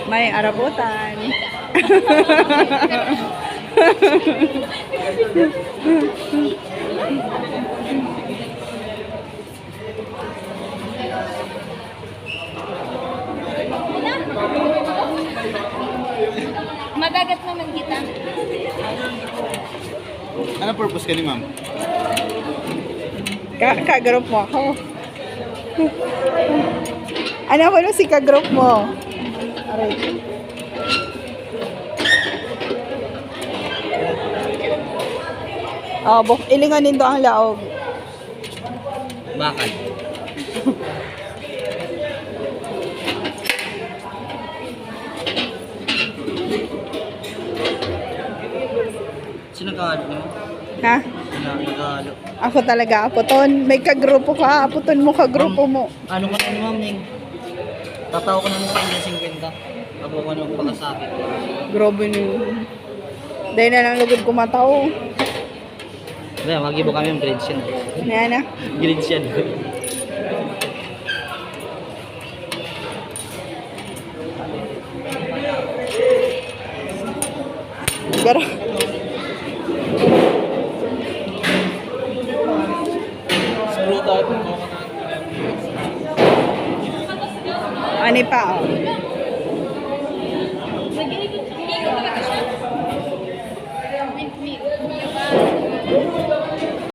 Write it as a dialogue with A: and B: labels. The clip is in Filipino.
A: May arabutan.
B: Magagat naman kita.
C: Ano purpose ka ni ma'am?
A: Ka-group mo ako. Ano ko nung si ka-group mo? Aray. Oh, ilinganin do ang laog.
C: Bakal. Sino nag-aalok mo?
A: Ha?
C: Sino nag-aalok?
A: Ako talaga, aputon. May kagrupo ka, aputon mo kagrupo mo.
C: Ano ko na ni ma'am Ning? Tatawa ko na mo sa inyo 50. Abo ko nung pagkasakit.
A: Grabe niyo. Dahil na lang lugod kumataw.
C: Hindi, mag-ibo kami yung grades yan.
A: Yan na.
C: Grades yan.
A: Pero,
C: Screw tayo.
A: ano pa, oh.